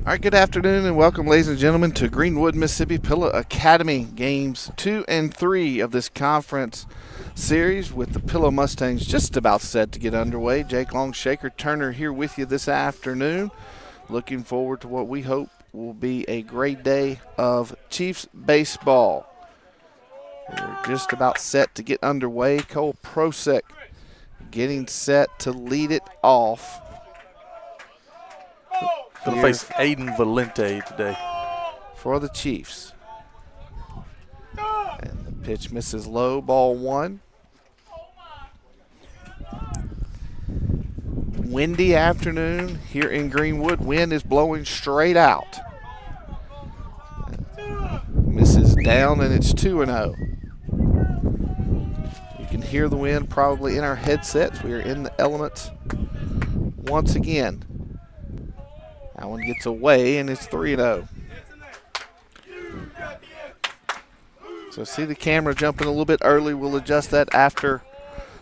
All right, good afternoon and welcome, ladies and gentlemen, to Greenwood, Mississippi Pillow Academy games 2 and 3 of this conference series with the Pillow Mustangs just about set to get underway. Jake Longshaker Turner here with you this afternoon. Looking forward to what we hope will be a great day of Chiefs baseball. We're just about set to get underway. Cole Prosek getting set to lead it off. Going to face Aiden Valente today for the Chiefs. And the pitch misses low, ball one. Windy afternoon here in Greenwood. Wind is blowing straight out. Misses down, and it's 2-0. You can hear the wind probably in our headsets. We are in the elements once again. That one gets away, and it's 3-0. So see the camera jumping a little bit early. We'll adjust that after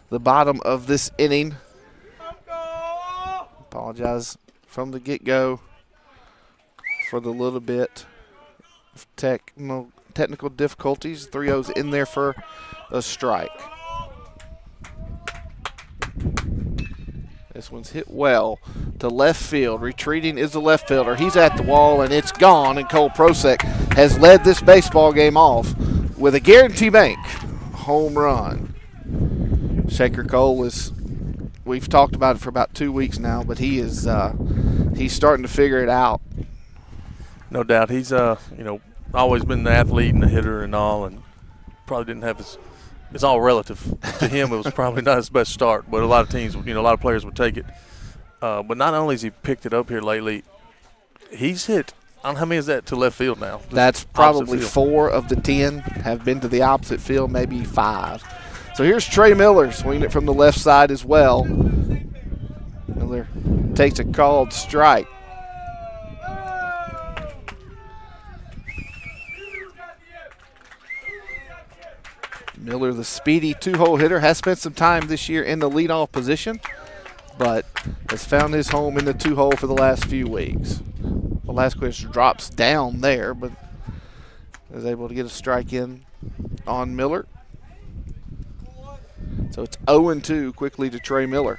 the bottom of this inning. Apologize from the get-go for the little bit of technical difficulties. 3-0's in there for a strike. This one's hit well to left field. Retreating is the left fielder. He's at the wall, and it's gone, and Cole Prosek has led this baseball game off with a Guarantee Bank home run. Shaker Cole is, we've talked about it for about 2 weeks now, but he's starting to figure it out. No doubt. He's always been the athlete and the hitter and all, and probably didn't have his – it's all relative. To him, it was probably not his best start, but a lot of teams, a lot of players would take it. But not only has he picked it up here lately, he's hit – I don't know how many is that to left field now? That's probably 4 of the 10 have been to the opposite field, maybe 5. So here's Trey Miller swinging it from the left side as well. Miller takes a called strike. Miller, the speedy 2-hole hitter, has spent some time this year in the leadoff position, but has found his home in the 2-hole for the last few weeks. The last question drops down there, but is able to get a strike in on Miller. So it's 0-2 quickly to Trey Miller.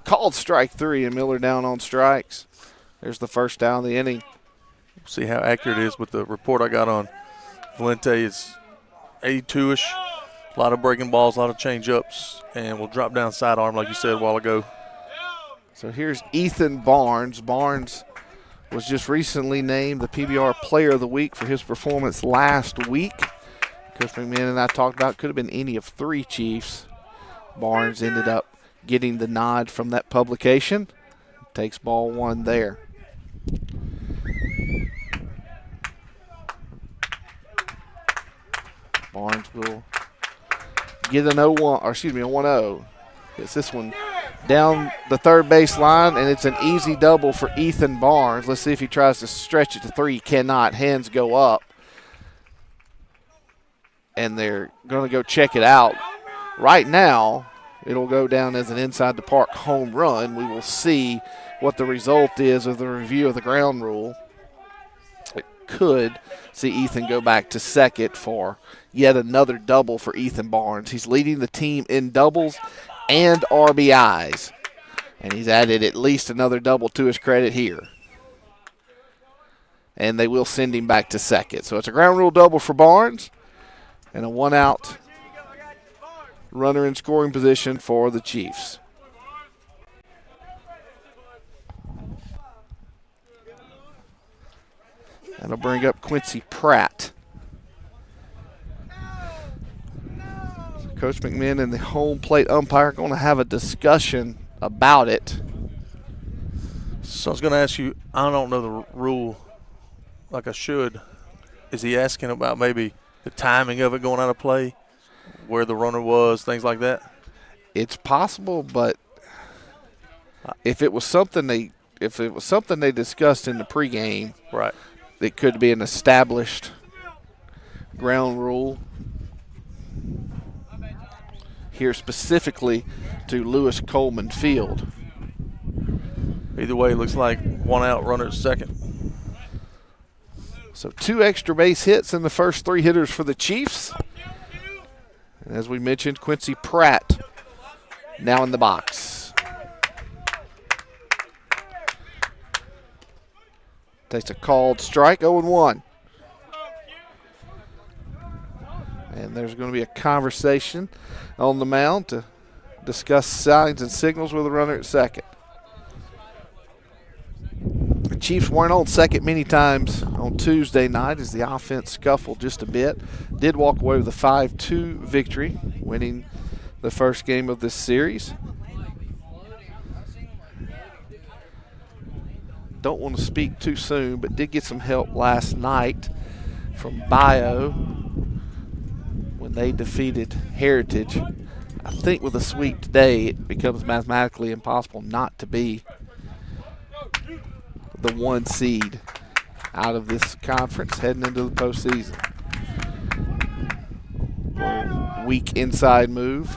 Called strike 3, and Miller down on strikes. There's the first down of the inning. See how accurate it is with the report I got on Valente. It's 82-ish, a lot of breaking balls, a lot of change-ups, and we'll drop down sidearm like you said a while ago. So here's Ethan Barnes. Barnes was just recently named the PBR Player of the Week for his performance last week. Coach McMahon and I talked about could have been any of 3 Chiefs. Barnes ended up getting the nod from that publication. Takes ball 1 there. Barnes will get an 1-0. Gets this one down the third base line, and it's an easy double for Ethan Barnes. Let's see if he tries to stretch it to 3. He cannot. Hands go up. And they're going to go check it out. Right now, it'll go down as an inside the park home run. We will see what the result is of the review of the ground rule. It could see Ethan go back to second for yet another double for Ethan Barnes. He's leading the team in doubles and RBIs, and he's added at least another double to his credit here. And they will send him back to second. So it's a ground rule double for Barnes and a 1-out runner in scoring position for the Chiefs. That'll bring up Quincy Pratt. Coach McMahon and the home plate umpire are going to have a discussion about it. So I was going to ask you, I don't know the rule like I should. Is he asking about maybe the timing of it going out of play, where the runner was, things like that? It's possible, but if it was something they discussed in the pregame, right, it could be an established ground rule. here specifically to Lewis Coleman Field. Either way, it looks like one out, runner at second. So 2 extra base hits in the first 3 hitters for the Chiefs. And as we mentioned, Quincy Pratt now in the box. Takes a called strike, 0-1. And there's going to be a conversation on the mound to discuss signs and signals with a runner at second. The Chiefs weren't on second many times on Tuesday night as the offense scuffled just a bit. Did walk away with a 5-2 victory, winning the first game of this series. Don't want to speak too soon, but did get some help last night from Bio when they defeated Heritage. I think with a sweep today, it becomes mathematically impossible not to be the 1 seed out of this conference heading into the postseason. Weak inside move.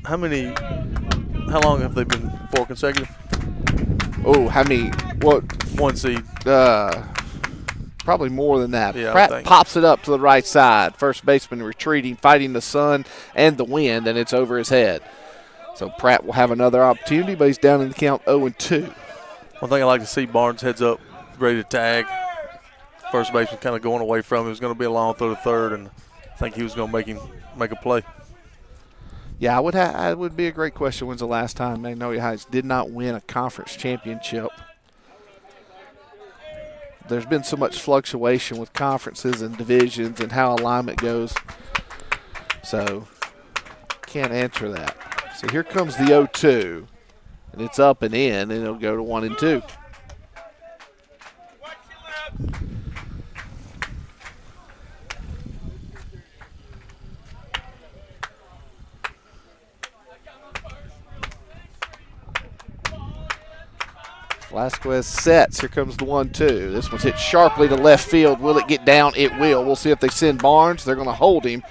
How long have they been 4 consecutive? Oh, how many? What? 1 seed. Probably more than that. Yeah, Pratt pops it up to the right side. First baseman retreating, fighting the sun and the wind, and it's over his head. So Pratt will have another opportunity, but he's down in the count 0-2. One thing I like to see, Barnes heads up, ready to tag. First baseman kind of going away from him. It was going to be a long throw to third, and I think he was going to make a play. Yeah, it would be a great question. When's the last time Magnolia Heights did not win a conference championship? There's been so much fluctuation with conferences and divisions and how alignment goes. So, can't answer that. So here comes the 0-2, and it's up and in, and it'll go to 1-2. Velasquez sets. Here comes the 1-2. This one's hit sharply to left field. Will it get down? It will. We'll see if they send Barnes. They're going to hold him.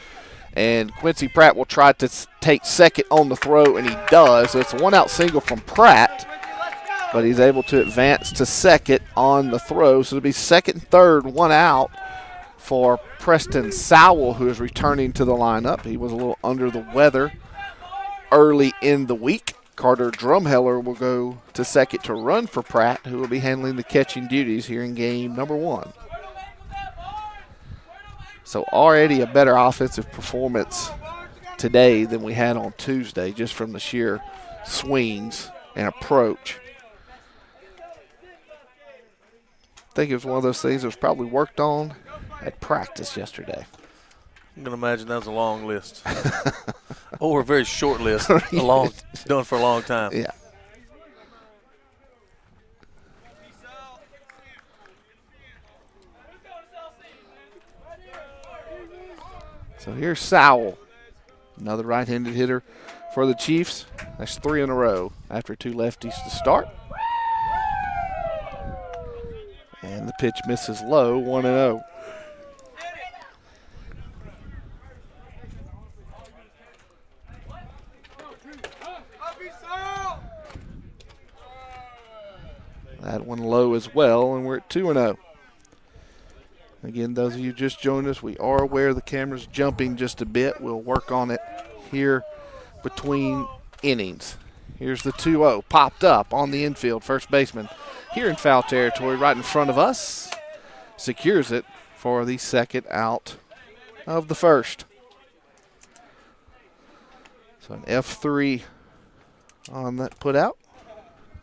And Quincy Pratt will try to take second on the throw, and he does. So it's a 1-out single from Pratt, but he's able to advance to second on the throw. So it'll be second and third, 1 out for Preston Sowell, who is returning to the lineup. He was a little under the weather early in the week. Carter Drumheller will go to second to run for Pratt, who will be handling the catching duties here in game number 1. So already a better offensive performance today than we had on Tuesday, just from the sheer swings and approach. I think it was one of those things that was probably worked on at practice yesterday. I'm going to imagine that was a long list. Or a very short list, done for a long time. Yeah. So here's Sowell, another right-handed hitter for the Chiefs. That's 3 in a row after 2 lefties to start. And the pitch misses low, 1-0. That one low as well, and we're at 2-0. Again, those of you just joined us, we are aware the camera's jumping just a bit. We'll work on it here between innings. Here's the 2-0, popped up on the infield. First baseman here in foul territory right in front of us. Secures it for the second out of the first. So an F3 on that put out.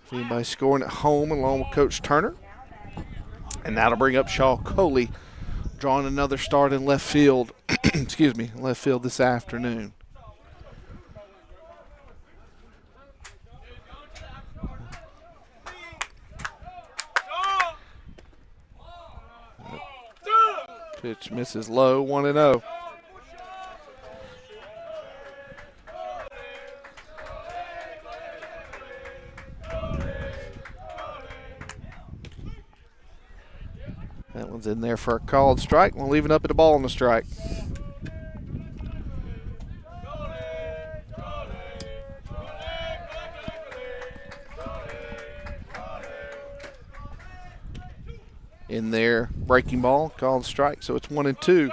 If anybody's scoring at home along with Coach Turner. And that'll bring up Shaw Coley, drawing another start in left field, left field this afternoon. Pitch misses low, 1-0. That one's in there for a called strike. We'll leave it up at the ball on the strike. in their breaking ball, called strike. So it's 1-2.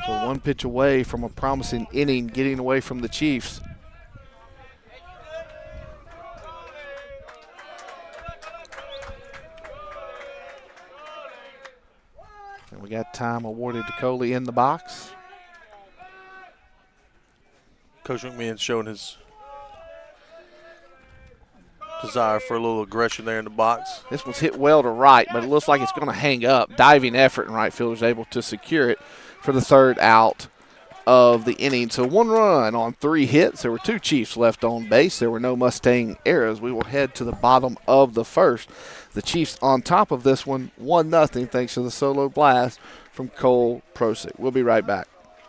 So one pitch away from a promising inning, getting away from the Chiefs. And we got time awarded to Coley in the box. Coach McMahon's showing his desire for a little aggression there in the box. This one's hit well to right, but it looks like it's going to hang up. Diving effort, and right fielder's able to secure it for the third out of the inning. So 1 run on 3 hits. There were 2 Chiefs left on base. There were no Mustang errors. We will head to the bottom of the first. The Chiefs on top of this one, 1-0, thanks to the solo blast from Cole Prosick. We'll be right back.